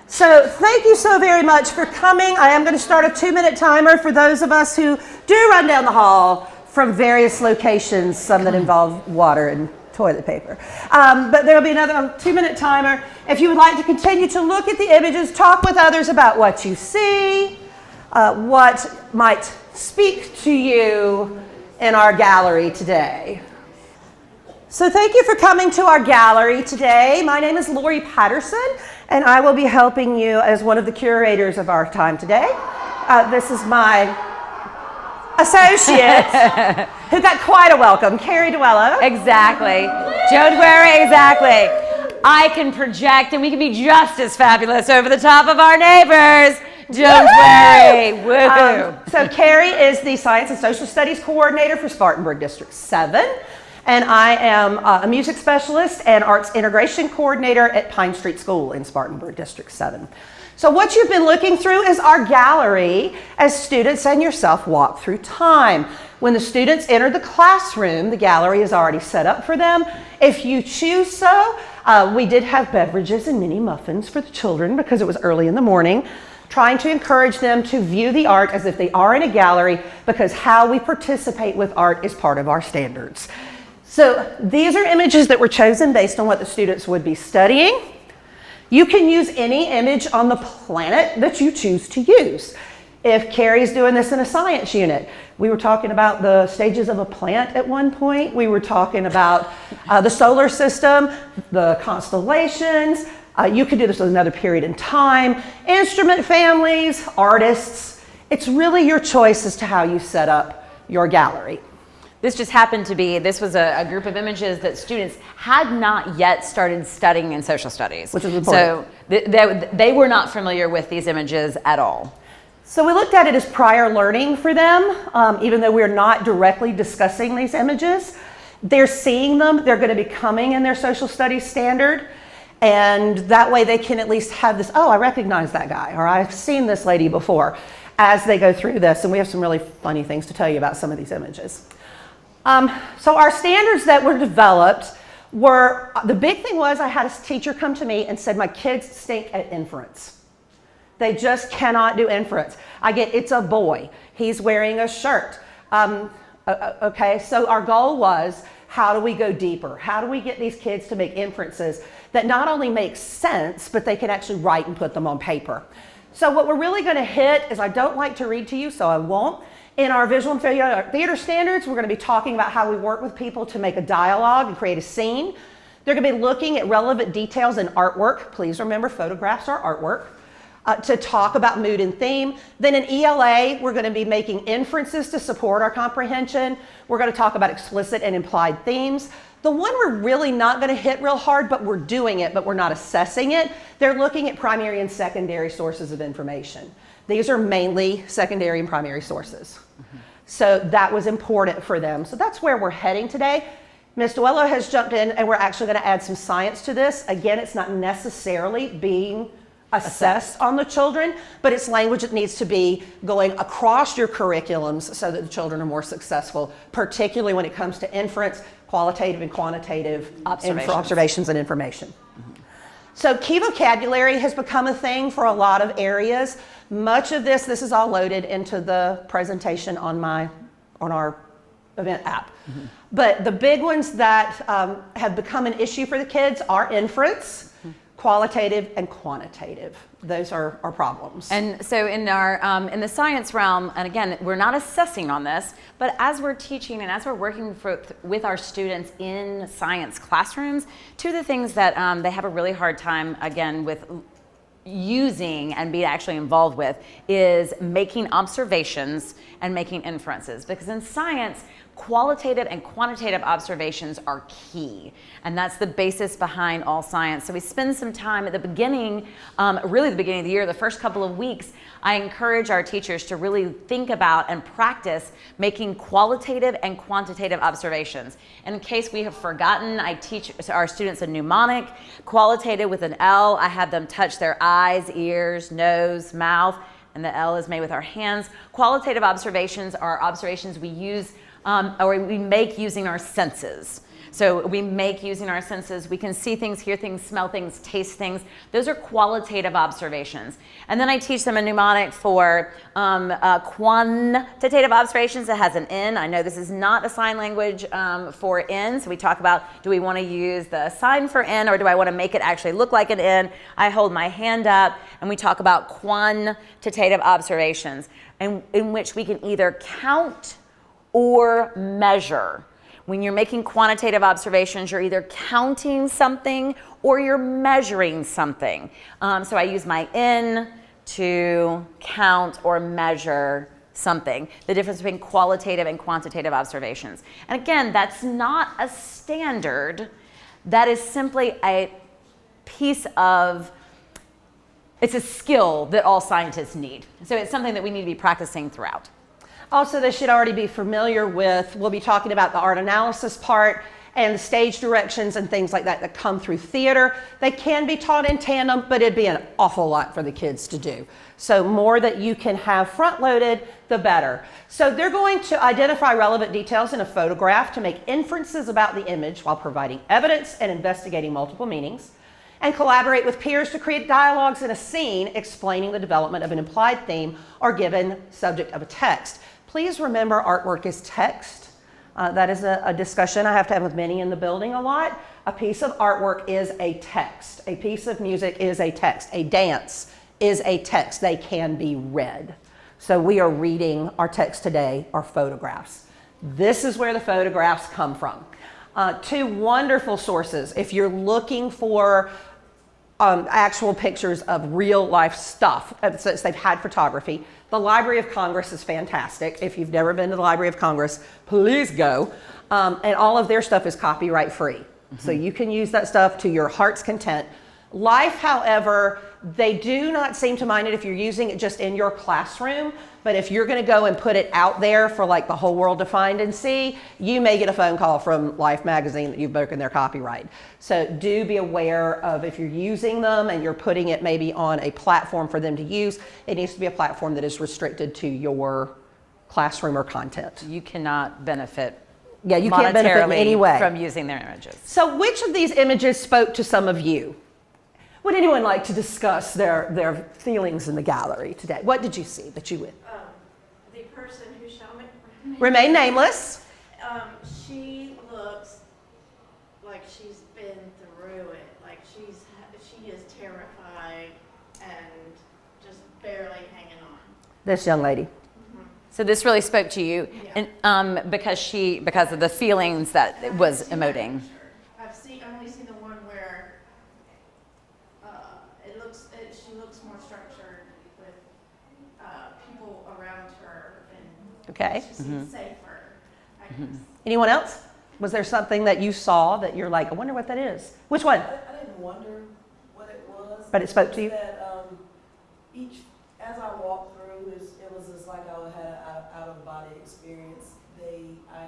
So thank you so very much for coming. I am going to start a 2-minute timer for those of us who do run down the hall from various locations, some that involve water and toilet paper. But there will be another 2-minute timer. If you would like to continue to look at the images, talk with others about what you see, what might speak to you in our gallery today. So thank you for coming to our gallery today. My name is Lori Patterson, and I will be helping you as one of the curators of our time today. This is my associate, who got quite a welcome, Carrie Duello. Exactly. Joan Guerre, exactly. I can project, and we can be just as fabulous over the top of our neighbors. Joan Guerre, woohoo. So Carrie is the Science and Social Studies Coordinator for Spartanburg District 7. And I am a music specialist and arts integration coordinator at Pine Street School in Spartanburg District 7. So what you've been looking through is our gallery as students and yourself walk through time. When the students enter the classroom, the gallery is already set up for them. If you choose so, we did have beverages and mini muffins for the children because it was early in the morning, trying to encourage them to view the art as if they are in a gallery, because how we participate with art is part of our standards. So these are images that were chosen based on what the students would be studying. You can use any image on the planet that you choose to use. If Carrie's doing this in a science unit, we were talking about the stages of a plant at one point. We were talking about the solar system, the constellations. You could do this with another period in time. Instrument families, artists. It's really your choice as to how you set up your gallery. This just happened to be, this was a group of images that students had not yet started studying in social studies. Which is important. So they were not familiar with these images at all. So we looked at it as prior learning for them, even though we're not directly discussing these images. They're seeing them, they're going to be coming in their social studies standard, and that way they can at least have this, oh, I recognize that guy, or I've seen this lady before, as they go through this, and we have some really funny things to tell you about some of these images. So our standards that were developed were, the big thing was I had a teacher come to me and said, my kids stink at inference. They just cannot do inference. I get, it's a boy. He's wearing a shirt. Okay, so our goal was, how do we go deeper? How do we get these kids to make inferences that not only make sense, but they can actually write and put them on paper? So what we're really going to hit is, I don't like to read to you, so I won't. In our visual and theater standards, we're going to be talking about how we work with people to make a dialogue and create a scene. They're going to be looking at relevant details in artwork. Please remember, photographs are artwork. To talk about mood and theme. Then in ELA, we're going to be making inferences to support our comprehension. We're going to talk about explicit and implied themes. The one we're really not going to hit real hard, but we're doing it, but we're not assessing it, they're looking at primary and secondary sources of information. These are mainly secondary and primary sources. Mm-hmm. So that was important for them. So that's where we're heading today. Ms. Duello has jumped in, and we're actually going to add some science to this. Again, it's not necessarily being assessed on the children, but it's language that needs to be going across your curriculums so that the children are more successful, particularly when it comes to inference, qualitative and quantitative observations and information. Mm-hmm. So key vocabulary has become a thing for a lot of areas. Much of this is all loaded into the presentation on our event app. Mm-hmm. But the big ones that have become an issue for the kids are inference, qualitative and quantitative. Those are our problems. And so in our in the science realm, and again, we're not assessing on this, but as we're teaching and as we're working with our students in science classrooms, two of the things that they have a really hard time, again, with using and being actually involved with is making observations and making inferences. Because in science, qualitative and quantitative observations are key, and that's the basis behind all science. So we spend some time at the beginning, really the beginning of the year, the first couple of weeks, I encourage our teachers to really think about and practice making qualitative and quantitative observations. And in case we have forgotten, I teach our students a mnemonic. Qualitative with an L, I have them touch their eyes, ears, nose, mouth, and the L is made with our hands. Qualitative observations are observations we use or we make using our senses. So we make using our senses. We can see things, hear things, smell things, taste things. Those are qualitative observations. And then I teach them a mnemonic for quantitative observations that has an N. I know this is not a sign language for N. So we talk about, do we want to use the sign for N, or do I want to make it actually look like an N? I hold my hand up and we talk about quantitative observations, in which we can either count or measure. When you're making quantitative observations, you're either counting something or you're measuring something. So I use my N to count or measure something. The difference between qualitative and quantitative observations. And again, that's not a standard. That is simply a piece of, it's a skill that all scientists need. So it's something that we need to be practicing throughout. Also, they should already be familiar with, we'll be talking about the art analysis part and the stage directions and things like that that come through theater. They can be taught in tandem, but it'd be an awful lot for the kids to do. So more that you can have front-loaded, the better. So they're going to identify relevant details in a photograph to make inferences about the image while providing evidence and investigating multiple meanings, and collaborate with peers to create dialogues in a scene explaining the development of an implied theme or given subject of a text. Please remember, artwork is text. That is a discussion I have to have with many in the building a lot. A piece of artwork is a text. A piece of music is a text. A dance is a text. They can be read. So we are reading our text today, our photographs. This is where the photographs come from. Two wonderful sources if you're looking for actual pictures of real life stuff, since they've had photography. The Library of Congress is fantastic. If you've never been to the Library of Congress, please go. And all of their stuff is copyright free. So you can use that stuff to your heart's content. Life, however, they do not seem to mind it if you're using it just in your classroom, but if you're going to go and put it out there for like the whole world to find and see, you may get a phone call from Life magazine that you've broken their copyright. So do be aware of, if you're using them and you're putting it maybe on a platform for them to use, it needs to be a platform that is restricted to your classroom or content. You cannot benefit Yeah, you can't benefit in any way from using their images. So which of these images spoke to some of you? Would anyone like to discuss their feelings in the gallery today? What did you see that you would? The person who shall Remain nameless. She looks like she's been through it. Like she is terrified and just barely hanging on. This young lady. So this really spoke to you, Yeah. and because of the feelings that it was emoting. I've only seen the one where she looks more structured with people around her, and Okay. she seems safer, I guess. Anyone else? Was there something that you saw that you're like, I wonder what that is? Which one? I didn't wonder what it was. But it spoke to you? That as I walked through, it was just like I had an out-of-body experience. I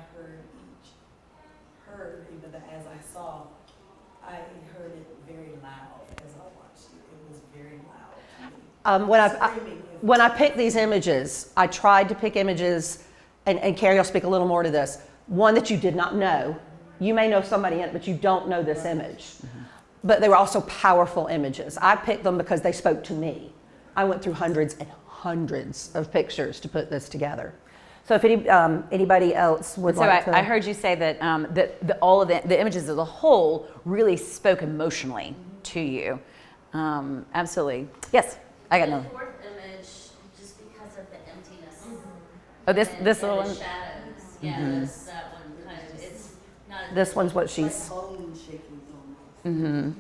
heard, even as I saw, I heard it very loud as I watched it. It was very loud to me. When I picked these images, I tried to pick images, and Carrie will speak a little more to this, one that you did not know. You may know somebody in it, but you don't know this image. But they were also powerful images. I picked them because they spoke to me. I went through hundreds and hundreds of pictures to put this together. So if anybody else would like to... I heard you say that, all of the images as a whole really spoke emotionally to you. Absolutely. Yes, I got no. The fourth image, just because of the emptiness. Oh, this and little the one? shadows. Yeah, that one kind of, it's not. This one's what she's... Bone shaking almost.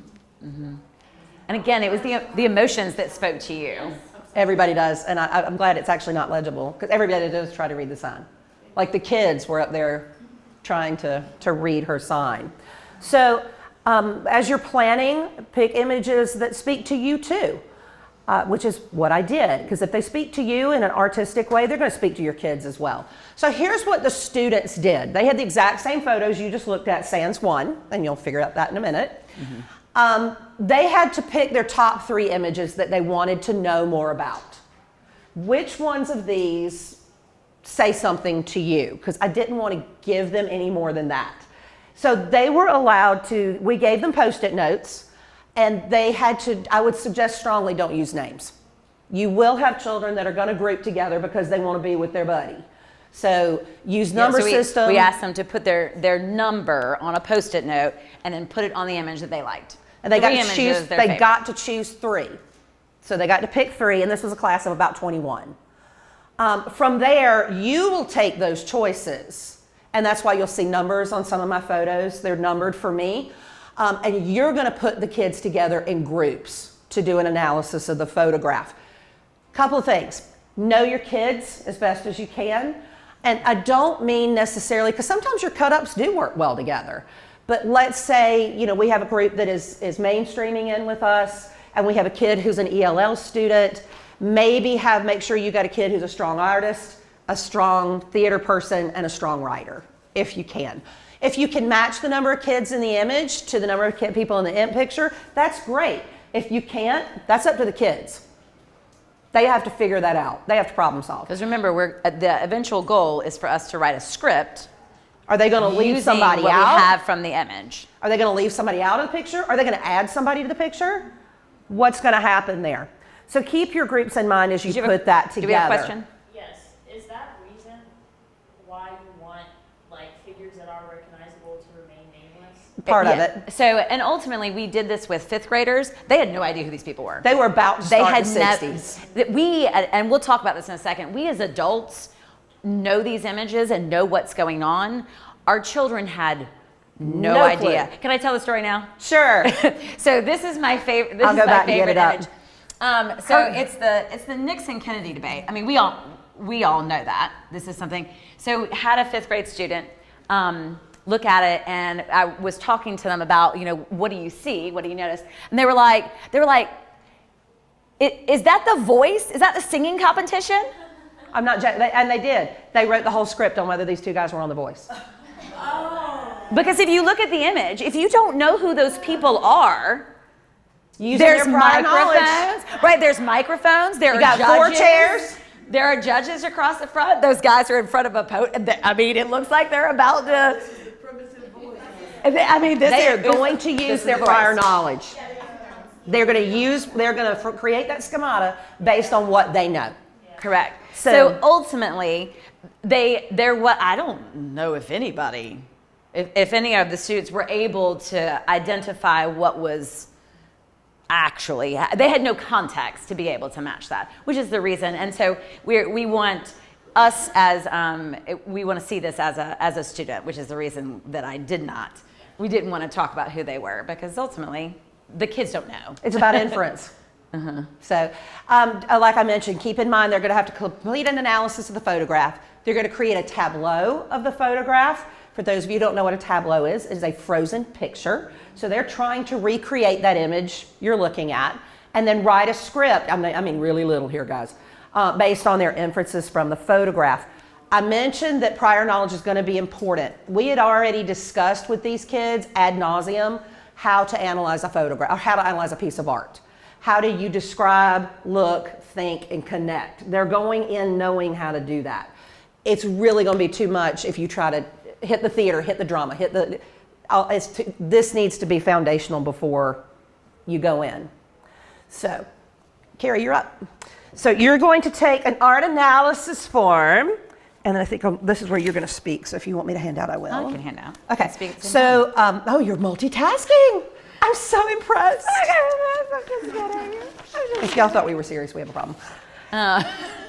And again, it was the emotions that spoke to you. Everybody does, and I'm glad it's actually not legible, because everybody does try to read the sign. Like the kids were up there trying to read her sign. So as you're planning, pick images that speak to you too, which is what I did, because if they speak to you in an artistic way, they're going to speak to your kids as well. So here's what the students did. They had the exact same photos you just looked at, sans one, and you'll figure out that in a minute. They had to pick their top 3 images that they wanted to know more about. Which ones of these say something to you because I didn't want to give them any more than that. So they were allowed to, we gave them Post-it notes, and they had to, I would suggest strongly don't use names. You will have children that are going to group together because they want to be with their buddy. So use number system. We asked them to put their number on a Post-it note and then put it on the image that they liked. And they got Three to choose. images, their They favorite. got to choose 3. So they got to pick 3, and this was a class of about 21. From there, you will take those choices, and that's why you'll see numbers on some of my photos. They're numbered for me, and you're going to put the kids together in groups to do an analysis of the photograph. Couple of things: know your kids as best as you can, and I don't mean necessarily because sometimes your cut-ups do work well together. But let's say, you know, we have a group that is mainstreaming in with us, and we have a kid who's an ELL student. Make sure you got a kid who's a strong artist, a strong theater person, and a strong writer, if you can. If you can match the number of kids in the image to the number of people in the picture, that's great. If you can't, that's up to the kids. They have to figure that out. They have to problem solve. Because remember, the eventual goal is for us to write a script. Are they going to leave using somebody what out? we have from the image. Are they going to leave somebody out of the picture? Are they going to add somebody to the picture? What's going to happen there? So keep your groups in mind as you put that together. Do we have a question? Yes, is that reason why you want like figures that are recognizable to remain nameless? Part of Yeah. it. So, and ultimately, we did this with 5th graders. They had no idea who these people were. They were about to They start had the 60s. and we'll talk about this in a second. We as adults know these images and know what's going on. Our children had no No idea. clue. Can I tell the story now? Sure. So this is my favorite. This I'll is go my back and get favorite it up. image. So it's the Nixon Kennedy debate. I mean, we all know that this is something. So had a 5th grade student look at it, and I was talking to them about, you know, what do you see? What do you notice? And they were like, is that The Voice? Is that the singing competition? I'm not joking. And they did. They wrote the whole script on whether these 2 guys were on The Voice. Because if you look at the image, if you don't know who those people are, Using there's their prior knowledge. microphones, right? There's microphones. There You are got judges. 4 chairs. There are judges across the front. Those guys are in front of a podium. I mean, it looks like they're about to. I mean, They are going to use their prior knowledge. They're going to create that schemata based on what they know. Correct. So- So ultimately, they're what I don't know if anybody, if any of the students were able to identify what was actually, they had no context to be able to match that, which is the reason. And so we want us as, we want to see this as a student, which is the reason that we didn't want to talk about who they were, because ultimately the kids don't know. It's about inference. So, like I mentioned, keep in mind they're going to have to complete an analysis of the photograph. They're going to create a tableau of the photograph. For those of you who don't know what a tableau is, it is a frozen picture. So they're trying to recreate that image you're looking at, and then write a script. I mean really little here, guys, based on their inferences from the photograph. I mentioned that prior knowledge is going to be important. We had already discussed with these kids ad nauseum how to analyze a photograph, or how to analyze a piece of art. How do you describe, look, think, and connect? They're going in knowing how to do that. It's really going to be too much if you try to hit the theater, hit the drama, this needs to be foundational before you go in. So, Carrie, you're up. So you're going to take an art analysis form, and then I think this is where you're going to speak. So if you want me to hand out, I will. I can hand out. Okay. Speak at the same So, oh, you're multitasking. I'm so impressed. If y'all thought we were serious, we have a problem.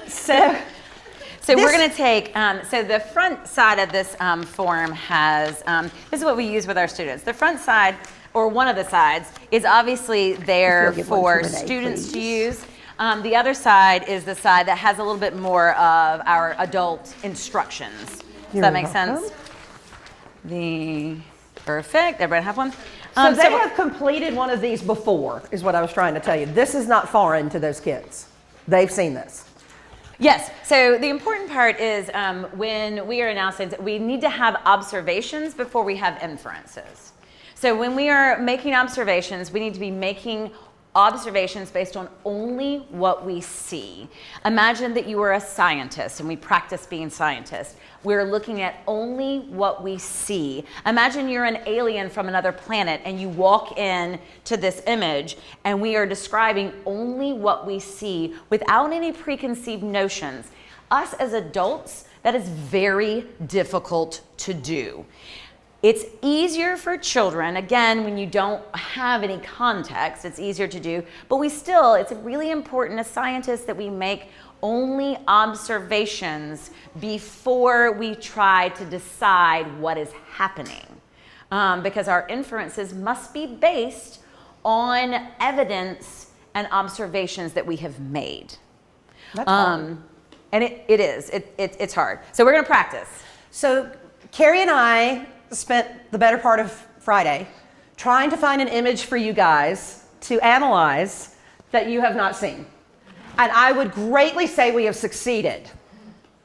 So we're going to take, so the front side of this form has, this is what we use with our students. The front side, or one of the sides, is obviously there If you'll give one for to Renee, students to please. use. The other side is the side that has a little bit more of our adult instructions. Does You're that make welcome. sense? Perfect. Everybody have one? So they have completed one of these before, is what I was trying to tell you. This is not foreign to those kids. They've seen this. Yes. So the important part is when we are announcing, we need to have observations before we have inferences. So when we are making observations, we need to be making observations based on only what we see. Imagine that you were a scientist and we practice being scientists. We're looking at only what we see. Imagine you're an alien from another planet and you walk in to this image and we are describing only what we see without any preconceived notions. Us as adults, that is very difficult to do. It's easier for children, again, when you don't have any context, it's easier to do, but it's really important as scientists that we make only observations before we try to decide what is happening. Because our inferences must be based on evidence and observations that we have made. That's hard. And it's hard. So we're gonna practice. So Carrie and I spent the better part of Friday trying to find an image for you guys to analyze that you have not seen. And I would greatly say we have succeeded.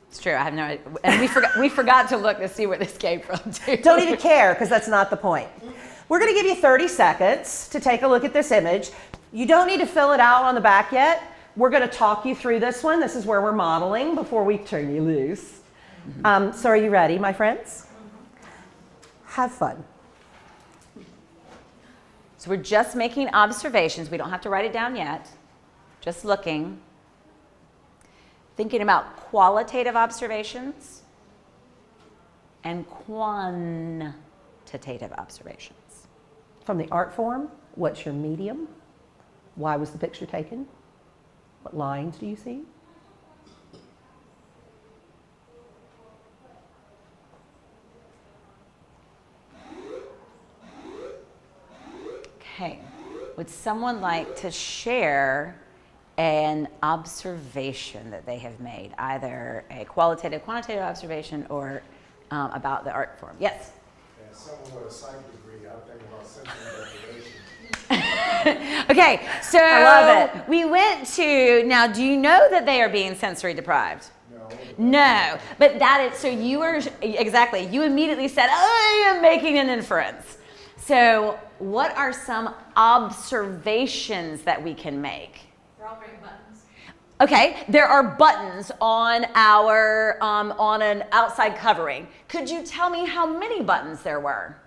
It's true, I have no idea. And we forgot to look to see where this came from too. Don't even care, because that's not the point. We're going to give you 30 seconds to take a look at this image. You don't need to fill it out on the back yet. We're going to talk you through this one. This is where we're modeling before we turn you loose. So are you ready, my friends? Have fun. So we're just making observations. We don't have to write it down yet. Just looking. Thinking about qualitative observations and quantitative observations. From the art form, what's your medium? Why was the picture taken? What lines do you see? Okay, would someone like to share an observation that they have made, either a qualitative, quantitative observation, or about the art form? Yes? As someone with a psych degree, I think about sensory deprivation. Okay, so I love it. we went to, now do you know that they are being sensory deprived? No, but that is, so you are, exactly, you immediately said, I am making an inference. So what are some observations that we can make? They're all wearing buttons. Okay, there are buttons on our, on an outside covering. Could you tell me how many buttons there were?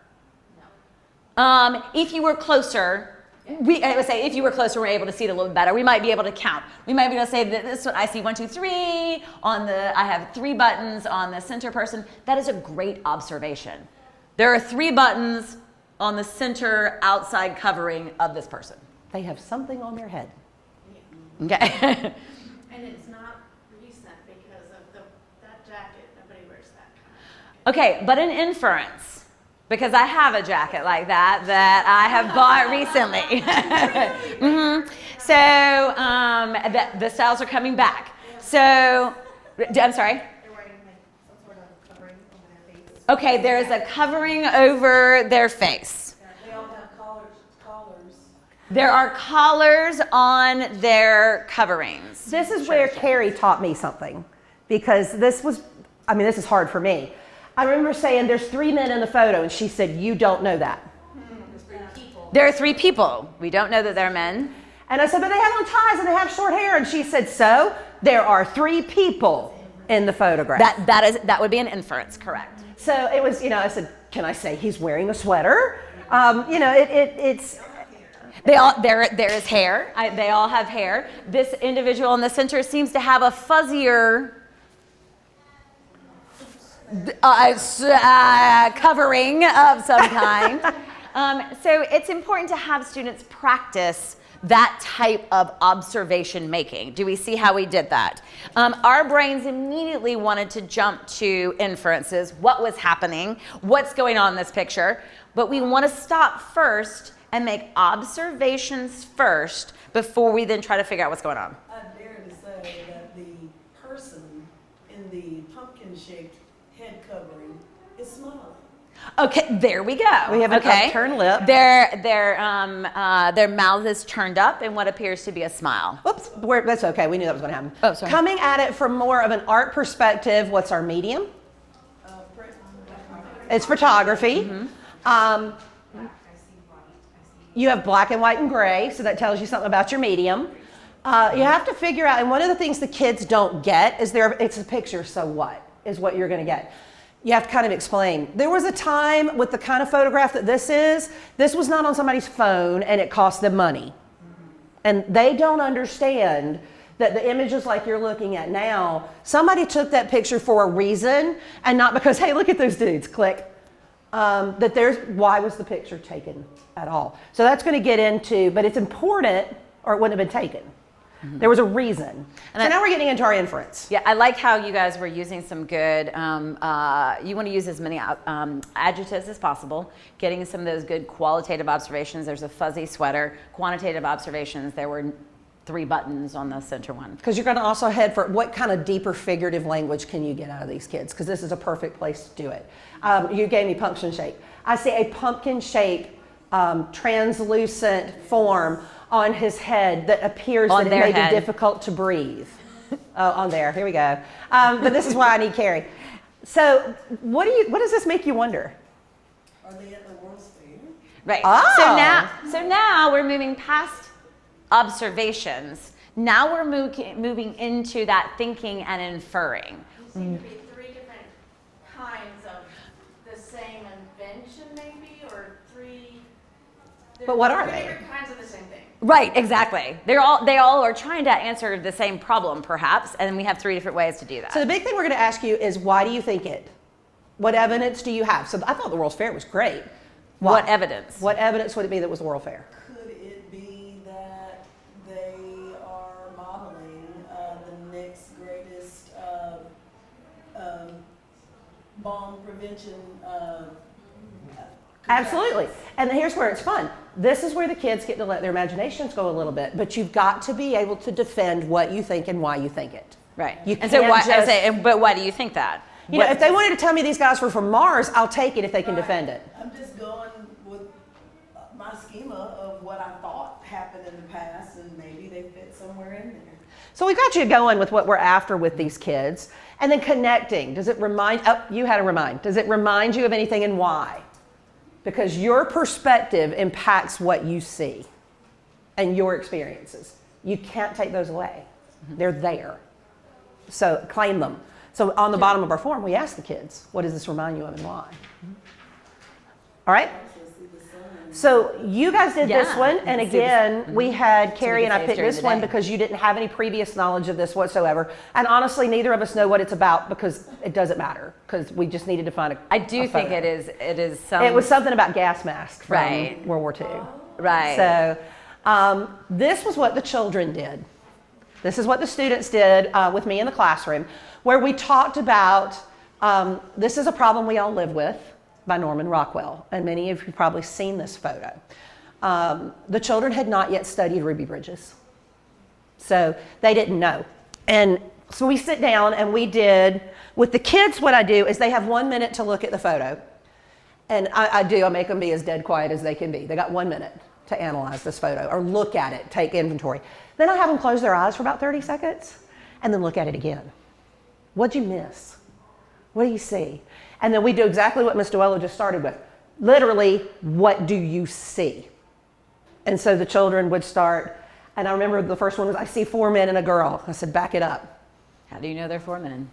No. If you were closer, I would say if you were closer, we're able to see it a little bit better. We might be able to count. We might be able to say that this one, I see 1, 2, 3 I have 3 buttons on the center person. That is a great observation. There are 3 buttons on the center outside covering of this person. They have something on their head. Okay. And it's not recent because of that jacket, nobody wears that kind. Okay, but an inference, because I have a jacket like that I have bought recently. So the styles are coming back. So, I'm sorry? They're wearing like some sort of covering over their face. Okay, there is a covering over their face. They all have collars. There are collars on their coverings. This is where Carrie taught me something, because this is hard for me. I remember saying there's 3 men in the photo, and she said, you don't know that. There are 3 people. We don't know that they're men. And I said, but they have on ties and they have short hair. And she said, so there are 3 people in the photograph. That would be an inference, correct. So it was, I said, can I say he's wearing a sweater? It's... There is hair. They all have hair. This individual in the center seems to have a fuzzier covering of some kind. So it's important to have students practice that type of observation making. Do we see how we did that? Our brains immediately wanted to jump to inferences. What was happening? What's going on in this picture? But we want to stop first and make observations first before we then try to figure out what's going on. I dare to say that the person in the pumpkin-shaped head covering is smiling. Okay, there we go. We have an upturned lip. Their mouth is turned up in what appears to be a smile. Oops, that's okay. We knew that was going to happen. Oh, sorry. Coming at it from more of an art perspective, what's our medium? It's photography. you have black and white and gray, so that tells you something about your medium. You have to figure out, and one of the things the kids don't get is it's a picture, so what is what you're going to get. You have to kind of explain. There was a time with the kind of photograph that this was not on somebody's phone and it cost them money. And they don't understand that the images like you're looking at now, somebody took that picture for a reason and not because, hey, look at those dudes, click. Why was the picture taken at all? So that's going to get into, but it's important or it wouldn't have been taken. There was a reason. And so now we're getting into our inference. Yeah, I like how you guys were using some good, you want to use as many adjectives as possible, getting some of those good qualitative observations. There's a fuzzy sweater. Quantitative observations, there were 3 buttons on the center one. Because you're going to also head for what kind of deeper figurative language can you get out of these kids? Because this is a perfect place to do it. You gave me pumpkin shape. I see a pumpkin shape, translucent form on his head that appears that it may be difficult to breathe. On there, here we go. But this is why I need Carrie. So what does this make you wonder? Are they at the World's Fair? Right. Oh. So now we're moving past observations. Now we're moving into that thinking and inferring. Seem to be 3 different kinds of the same invention, maybe, or 3. But what are 3 they? different kinds of the same thing. Right, exactly. They all are trying to answer the same problem, perhaps, and we have 3 different ways to do that. So the big thing we're going to ask you is, why do you think it? What evidence do you have? So I thought the World's Fair was great. Why? What evidence? What evidence would it be that was the World Fair? Could it be that they are modeling the next greatest bomb prevention? Absolutely. And here's where it's fun. This is where the kids get to let their imaginations go a little bit, but you've got to be able to defend what you think and why you think it. Right. You and so can't why, just- but why do you think that? You know, if they wanted to tell me these guys were from Mars, I'll take it if they can defend it. I'm just going with my schema of what I thought happened in the past, and maybe they fit somewhere in there. So we got you going with what we're after with these kids. And then connecting. Does it remind, you had to remind. Does it remind you of anything and why? Because your perspective impacts what you see and your experiences. You can't take those away. They're there. So claim them. So on the bottom of our form, we ask the kids, what does this remind you of and why? All right? So you guys did this Yeah. one, and again, we had Carrie and I say picked during this the one day. because you didn't have any previous knowledge of this whatsoever. And honestly, neither of us know what it's about because it doesn't matter, because we just needed to find a I do a think photo. it is some. It was something about gas masks from Right. World War II. right. So this was what the children did. This is what the students did with me in the classroom, where we talked about, this is a problem we all live with, by Norman Rockwell, and many of you have probably seen this photo. The children had not yet studied Ruby Bridges, so they didn't know. And so we sit down and we did, with the kids, what I do is they have 1 minute to look at the photo. And I make them be as dead quiet as they can be. They got 1 minute to analyze this photo or look at it, take inventory. Then I have them close their eyes for about 30 seconds and then look at it again. What'd you miss? What do you see? And then we do exactly what Ms. Duello just started with. Literally, what do you see? And so the children would start, and I remember the first one was, I see 4 men and a girl. I said, back it up. How do you know they're 4 men?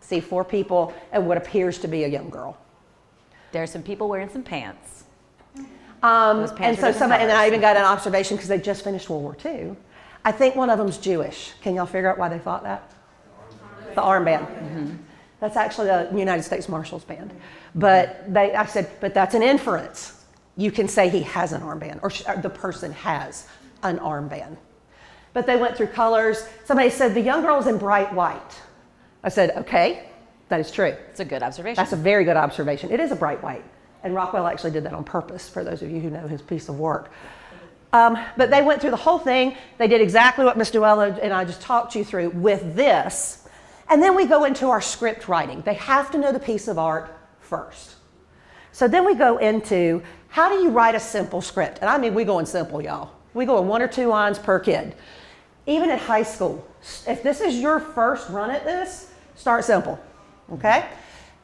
See 4 people and what appears to be a young girl. There's some people wearing some pants. And Those pants so are different and then I colors. even got an observation because they just finished World War II. I think one of them's Jewish. Can y'all figure out why they thought that? The armband. That's actually the United States Marshals Band. But I said, but that's an inference. You can say he has an armband, or the person has an armband. But they went through colors. Somebody said the young girl is in bright white. I said, okay, that is true. It's a good observation. That's a very good observation. It is a bright white. And Rockwell actually did that on purpose, for those of you who know his piece of work. But they went through the whole thing. They did exactly what Ms. Duello and I just talked you through with this. And then we go into our script writing. They have to know the piece of art first. So then we go into, how do you write a simple script? And I mean, we go in simple, y'all. We go in 1 or 2 lines per kid. Even at high school, if this is your first run at this, start simple, okay?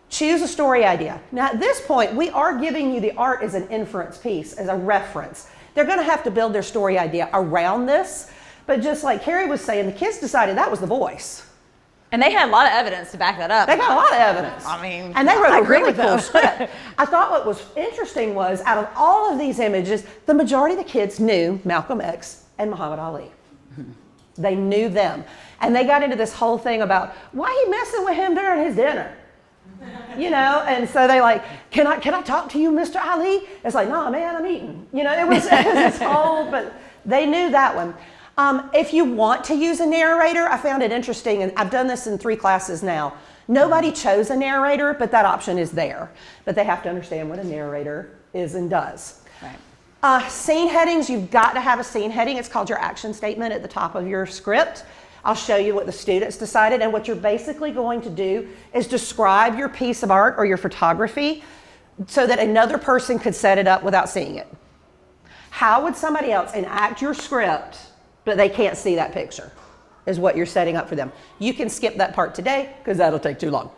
Choose a story idea. Now at this point, we are giving you the art as an inference piece, as a reference. They're going to have to build their story idea around this. But just like Carrie was saying, the kids decided that was the voice. And they had a lot of evidence to back that up. They got a lot of evidence. I mean, and they I wrote a agree really with cool them. script. I thought what was interesting was out of all of these images, the majority of the kids knew Malcolm X and Muhammad Ali. They knew them. And they got into this whole thing about, why are you messing with him during his dinner? You know, and so they like, can I talk to you, Mr. Ali? It's like, nah, man, I'm eating. You know, it was this whole, but they knew that one. If you want to use a narrator, I found it interesting, and I've done this in 3 classes now. Nobody chose a narrator, but that option is there. But they have to understand what a narrator is and does. Right. Scene headings, you've got to have a scene heading. It's called your action statement at the top of your script. I'll show you what the students decided, and what you're basically going to do is describe your piece of art or your photography so that another person could set it up without seeing it. How would somebody else enact your script, but they can't see that picture, is what you're setting up for them. You can skip that part today because that'll take too long.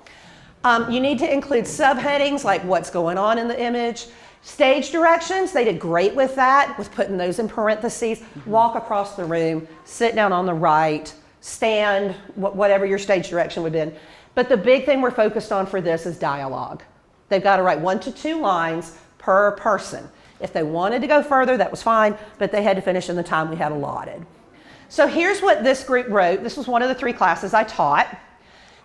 You need to include subheadings like what's going on in the image. Stage directions, they did great with that, with putting those in parentheses. Walk across the room, sit down on the right, stand, whatever your stage direction would have been. But the big thing we're focused on for this is dialogue. They've got to write 1 to 2 lines per person. If they wanted to go further, that was fine, but they had to finish in the time we had allotted. So here's what this group wrote. This was one of the 3 classes I taught.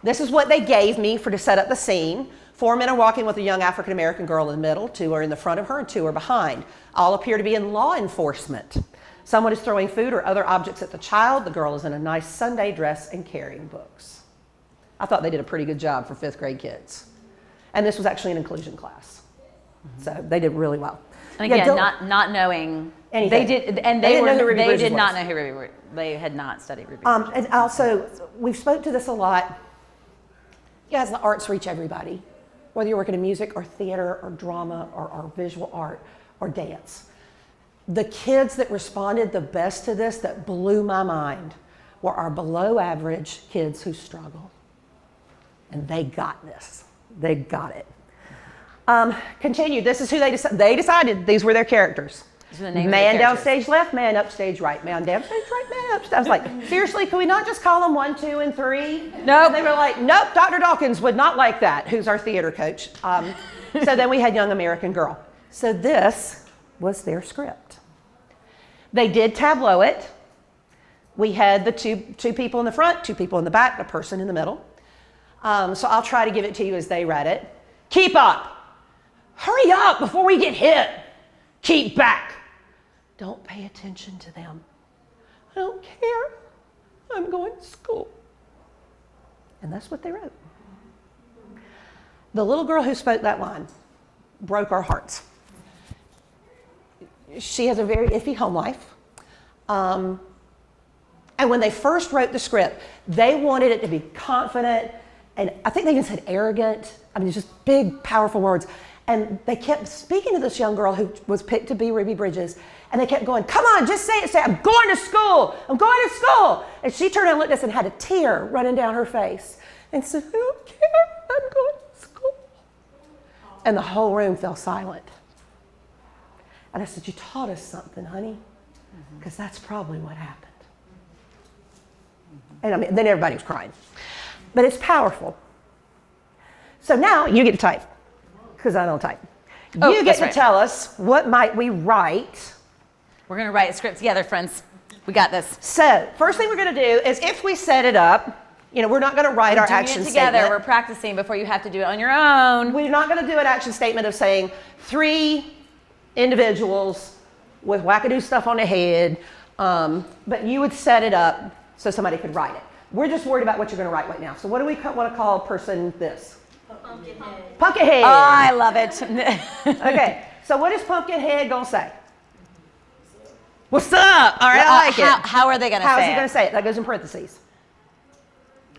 This is what they gave me to set up the scene. 4 men are walking with a young African-American girl in the middle. 2 are in the front of her and 2 are behind. All appear to be in law enforcement. Someone is throwing food or other objects at the child. The girl is in a nice Sunday dress and carrying books. I thought they did a pretty good job for 5th grade kids. And this was actually an inclusion class. So they did really well. And again, not knowing anything. They did not know who Ruby Bridges. They had not studied Ruby Bridges. And also, we've spoke to this a lot. Guys, the arts reach everybody, whether you're working in music or theater or drama or visual art or dance. The kids that responded the best to this, that blew my mind, were our below average kids who struggle. And they got this. They got it. Continue. This is who they decided these were their characters. Man down stage left, man up stage right. Man down stage right, man up. I was like, seriously, could we not just call them 1, 2, and 3? Nope. And they were like, nope, Dr. Dawkins would not like that, who's our theater coach. So then we had Young American Girl. So this was their script. They did tableau it. We had the two people in the front, 2 people in the back, a person in the middle. So I'll try to give it to you as they read it. Keep up. Hurry up before we get hit. Keep back. Don't pay attention to them. I don't care. I'm going to school. And that's what they wrote. The little girl who spoke that line broke our hearts. She has a very iffy home life. And when they first wrote the script, they wanted it to be confident, and I think they even said arrogant. I mean, just big, powerful words. And they kept speaking to this young girl who was picked to be Ruby Bridges, and they kept going, come on, just say it, I'm going to school, I'm going to school. And she turned and looked at us and had a tear running down her face and said, I don't care, I'm going to school. And the whole room fell silent. And I said, you taught us something, honey, because that's probably what happened. And I mean, then everybody was crying. But it's powerful. So now you get to type, because I don't type. You get to tell us what might we write. We're going to write a script together, friends. We got this. So first thing we're going to do is, if we set it up, you know, we're not going to write our action together. statement. We're practicing before you have to do it on your own. We're not going to do an action statement of saying 3 individuals with wackadoo stuff on their head, but you would set it up so somebody could write it. We're just worried about what you're going to write right now. So what do we want to call person this? Pumpkinhead. Pumpkinhead. Oh, I love it. Okay, so what is Pumpkinhead going to say? What's up? All right, I like it. How are they going to say it? How is he going to say it? That goes in parentheses.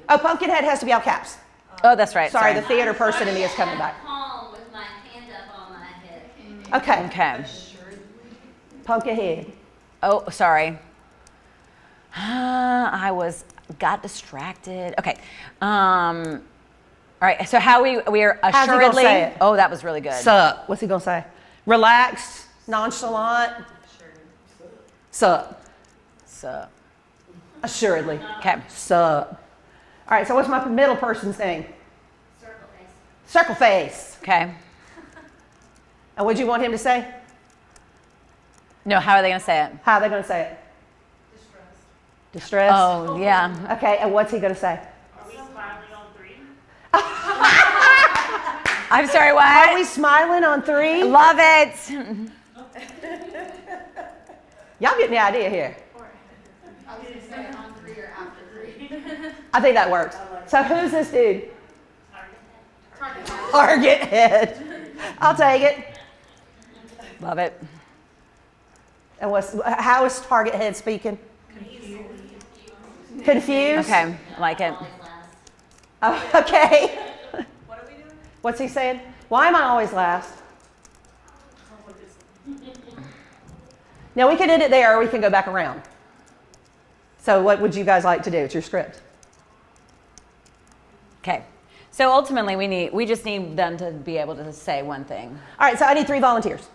Oh, Pumpkinhead has to be all caps. Oh, that's right. Sorry, the theater person in me is coming back. Home with my hand up on my head. Okay, Okay. Pumpkinhead. Oh, sorry. I got distracted. Okay. All right. So how we are How's he gonna assuredly. say it? Oh, that was really good. Sup? What's he going to say? Relaxed, nonchalant. Sup. So, Assuredly. okay. Sup. All right, so what's my middle person's name? Circle face. Circle face. Okay. And what'd you want him to say? No, how are they going to say it? How are they going to say it? Distressed. Oh, yeah. Okay, and what's he going to say? Are we smiling on 3? I'm sorry, Are what? we smiling on 3? Love it. Y'all getting the idea here. I was gonna say on 3 or after 3. I think that works. So who's this dude? Target. Target head. I'll take it. Love it. And how is target head speaking? Confused? Okay, I like it. Oh, okay. What are we doing? What's he saying? Why am I always last? Now we can end it there or we can go back around. So what would you guys like to do? It's your script. Okay. So ultimately, we just need them to be able to say one thing. All right, so I need 3 volunteers.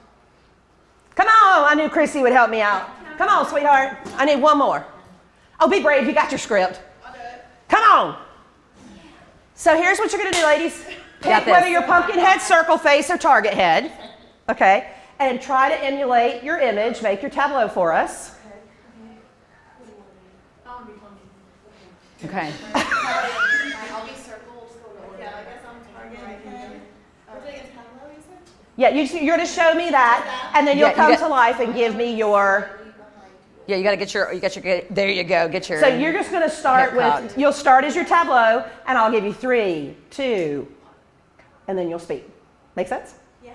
Come on, I knew Chrissy would help me out. Come on, sweetheart. I need 1 more. Oh, be brave, you got your script. I'll do it. Come on. So here's what you're gonna do, ladies. Got Pick this. whether you're pumpkin head, circle face, or target head. Okay, and try to emulate your image. Make your tableau for us. I wanna be funny. Okay. I'll be circled. Yeah, I guess I'm target. We're doing a tableau, you said? Yeah, you're gonna show me that, and then you'll Yeah, you come to life and give me your. Yeah, you got to get your, there you go, get your. So you're just gonna start Hip with. cocked. You'll start as your tableau, and I'll give you 3, 2, and then you'll speak. Make sense? Yeah.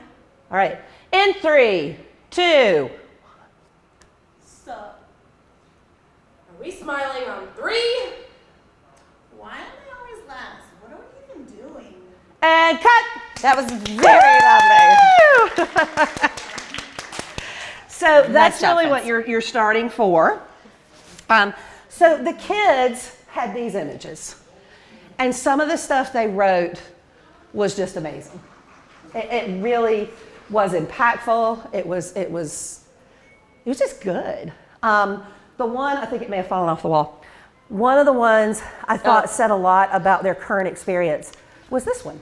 All right. In 3, 2. So, are we smiling on 3? Why am I always last? What are we even doing? And cut. That was very lovely. So that's Nice job, really what friends. you're starting for. So the kids had these images, and some of the stuff they wrote was just amazing. It really was impactful. It was just good. The one, I think it may have fallen off the wall. One of the ones I thought said a lot about their current experience was this one.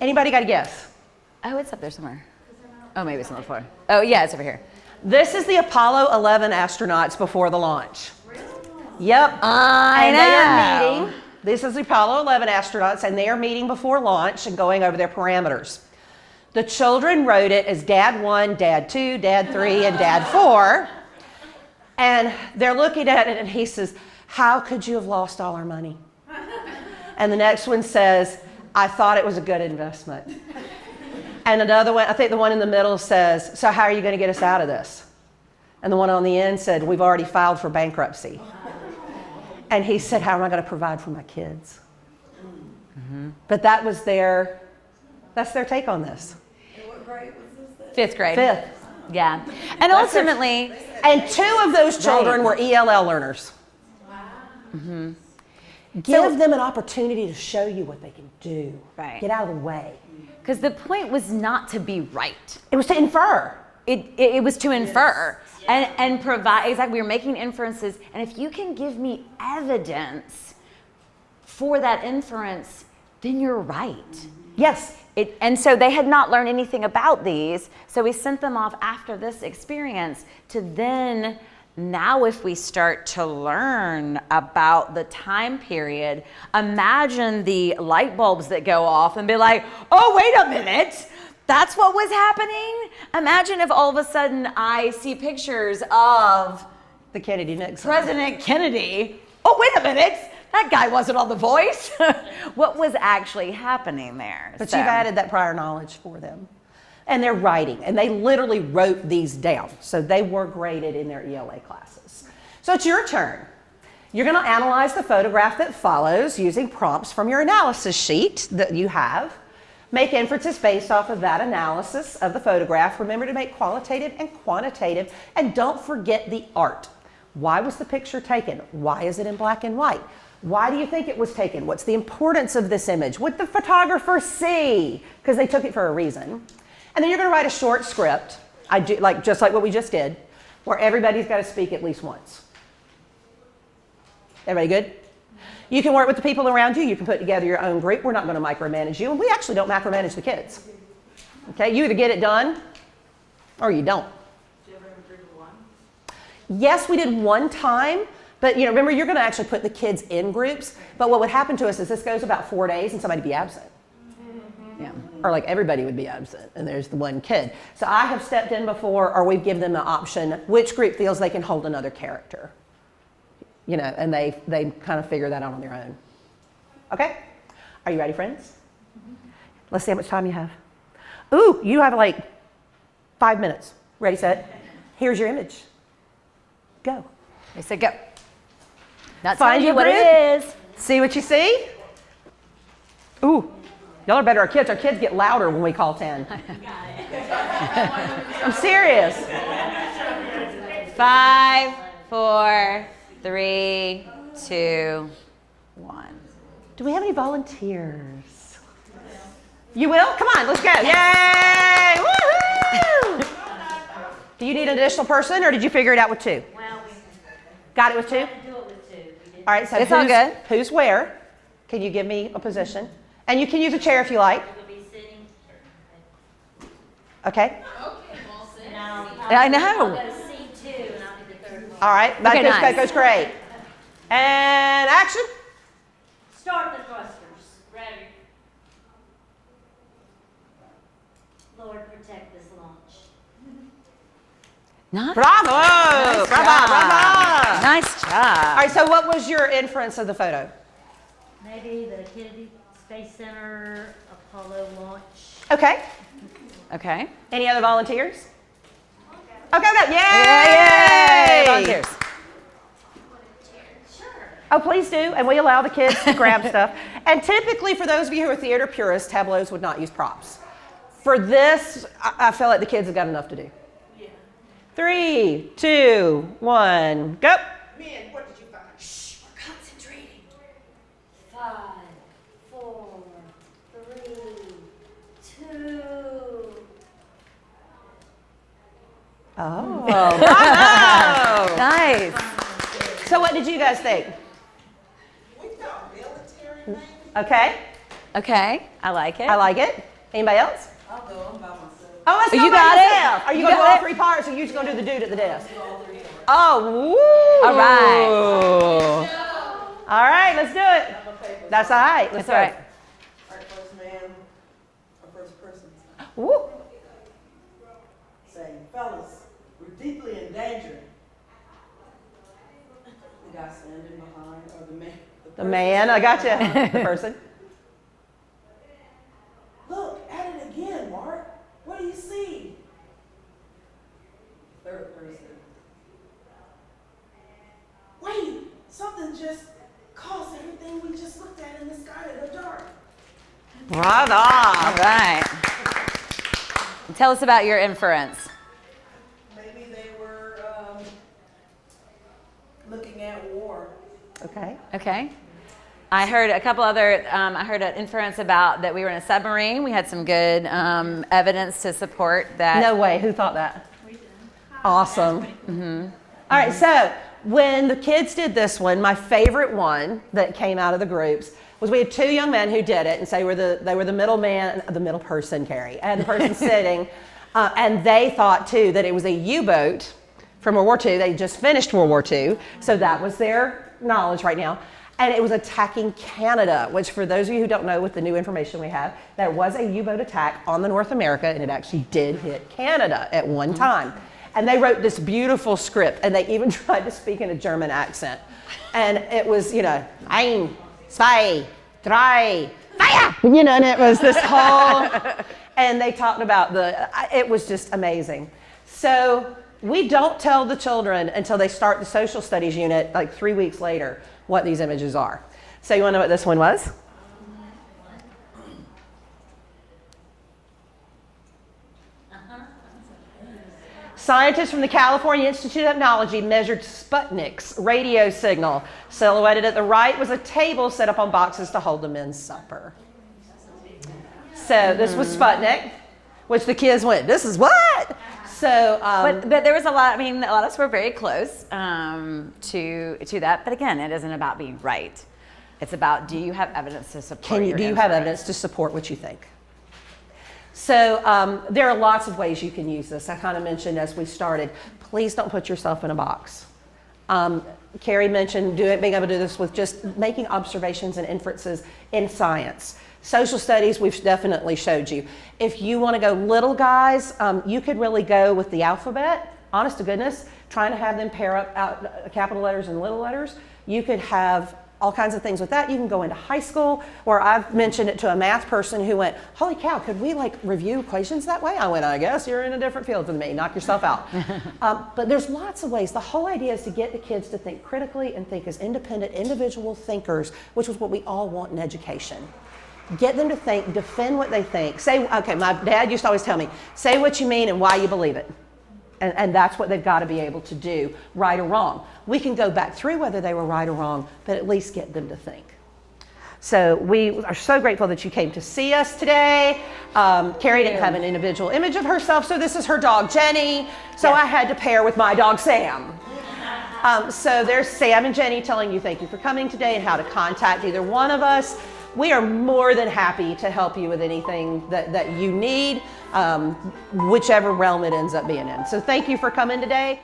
Anybody got a guess? Oh, it's up there somewhere. Oh, maybe it's on the floor. Oh, yeah, it's over here. This is the Apollo 11 astronauts before the launch. Yep. I And know. they are meeting. This is the Apollo 11 astronauts, and they are meeting before launch and going over their parameters. The children wrote it as Dad 1, Dad 2, Dad 3, and Dad 4. And they're looking at it, and he says, "How could you have lost all our money?" And the next one says, "I thought it was a good investment." And another one, I think the one in the middle says, "So how are you going to get us out of this?" And the one on the end said, "We've already filed for bankruptcy." And he said, "How am I going to provide for my kids?" But that's their take on this. And what grade was this? 5th grade. 5th. Yeah. And ultimately, And 2 of those children were ELL learners. Give them an opportunity to show you what they can do. Right. Get out of the way. because the point was not to be right. It was to infer. It was to infer and provide, exactly, we were making inferences, and if you can give me evidence for that inference, then you're right. Yes. And so they had not learned anything about these, so we sent them off after this experience to then, now if we start to learn about the time period, imagine the light bulbs that go off and be like, oh, wait a minute, that's what was happening? Imagine if all of a sudden I see pictures of The Kennedy Nixon. President Kennedy. Oh, wait a minute, that guy wasn't on The Voice. What was actually happening there? But So- you've added that prior knowledge for them. And they're writing, and they literally wrote these down. So they were graded in their ELA classes. So it's your turn. You're going to analyze the photograph that follows using prompts from your analysis sheet that you have. Make inferences based off of that analysis of the photograph. Remember to make qualitative and quantitative, and don't forget the art. Why was the picture taken? Why is it in black and white? Why do you think it was taken? What's the importance of this image? What did the photographer see? Because they took it for a reason. And then you're going to write a short script, just like what we just did, where everybody's got to speak at least once. Everybody good? You can work with the people around you. You can put together your own group. We're not going to micromanage you, and we actually don't micromanage the kids. Okay, you either get it done or you don't. Do you ever have a group of one? Yes, we did one time, but remember, you're going to actually put the kids in groups. But what would happen to us is this goes about 4 days and somebody would be absent. Yeah. Or like everybody would be absent and there's the one kid. So I have stepped in before, or we've given them the option, which group feels they can hold another character. And they kind of figure that out on their own. Okay? Are you ready, friends? Let's see how much time you have. Ooh, you have like 5 minutes. Ready, set. Here's your image. Go. They said go. Not Find telling you your what group. it is. See what you see? Ooh, y'all are better. Our kids get louder when we call 10. I'm serious. 5, 4, 3, 2, 1. Do we have any volunteers? You will? Come on, let's go. Yay! Woohoo! Do you need an additional person, or did you figure it out with 2? Well, we Got it with 2? had to do it with 2. We didn't. All right, so It's all good. Who's where? Can you give me a position? And you can use a chair if you like. We'll be sitting. Okay? And I'll I know. I'll go C2 and I'll be the third one. All right, that Okay, goes, nice. that goes great. And action. Start the thrusters. Ready. Lord, protect this launch. Nice. Bravo! Nice bravo! job. Bravo! Nice job. All right, so what was your inference of the photo? Maybe the Kennedy Space Center Apollo launch. Okay. Okay. Any other volunteers? Okay, good. Yay! Yay! Volunteers. Oh, please do. And we allow the kids to grab stuff. And typically, for those of you who are theater purists, tableaus would not use props. For this, I feel like the kids have got enough to do. Yeah. 3, 2, 1, go. Man, what did you find? Shh, we're concentrating. 5, 4, 3, 2. Oh, bravo! Nice. So what did you guys think? We thought military thing. Okay, Okay. I like it. I like it. Anybody else? I'll go, I'm by myself. Oh, let's You go by got it. yourself. Are you You going to do got all it. 3 parts, or are you just going to do the dude at the desk? All 3 of them. Oh, woo! All right. All right, let's do it. That's all right. Let's That's all right. All right, first man, or first person. Woo. Saying, fellas, we're deeply in danger. The guy standing behind, or the man. The person man, I got standing you. behind. The person. Look, at it again, Mark. What do you see? Third person. Wait, something just caused everything we just looked at in the sky to go dark. Bravo. All right. Tell us about your inference. Maybe they were looking at war. Okay. Okay. I heard a couple other, I heard an inference about that we were in a submarine. We had some good evidence to support that. No way. Who thought that? Awesome. All right, so when the kids did this one, my favorite one that came out of the groups was we had 2 young men who did it, and so they were the middle man, the middle person, Carrie, and the person sitting, and they thought too that it was a U-boat from World War II. They just finished World War II, so that was their knowledge right now. And it was attacking Canada, which for those of you who don't know with the new information we have, there was a U-boat attack on the North America, and it actually did hit Canada at one time. And they wrote this beautiful script, and they even tried to speak in a German accent. And it was, ein, zwei, drei, fire! And it was this whole, and they talked about it was just amazing. So we don't tell the children until they start the social studies unit, like 3 weeks later, what these images are. So you want to know what this one was? Scientists from the California Institute of Technology measured Sputnik's radio signal. Silhouetted at the right was a table set up on boxes to hold the men's supper. So this was Sputnik, which the kids went, this is what? So, But there was a lot. I mean, a lot of us were very close to that. But again, it isn't about being right. It's about, do you have evidence to support? do you have evidence to support what you think? So there are lots of ways you can use this. I kind of mentioned as we started, please don't put yourself in a box. Carrie mentioned being able to do this with just making observations and inferences in science. Social studies, we've definitely showed you. If you want to go little guys, you could really go with the alphabet, honest to goodness, trying to have them pair up capital letters and little letters. You could have all kinds of things with that. You can go into high school, where I've mentioned it to a math person who went, holy cow, could we like review equations that way? I went, I guess you're in a different field than me, knock yourself out. But there's lots of ways. The whole idea is to get the kids to think critically and think as independent, individual thinkers, which is what we all want in education. Get them to think, defend what they think. Say, okay, my dad used to always tell me, say what you mean and why you believe it. And that's what they've got to be able to do, right or wrong. We can go back through whether they were right or wrong, but at least get them to think. So we are so grateful that you came to see us today. Carrie didn't have an individual image of herself, so this is her dog, Jenny. So I had to pair with my dog, Sam. So there's Sam and Jenny telling you thank you for coming today and how to contact either one of us. We are more than happy to help you with anything that you need, whichever realm it ends up being in. So thank you for coming today.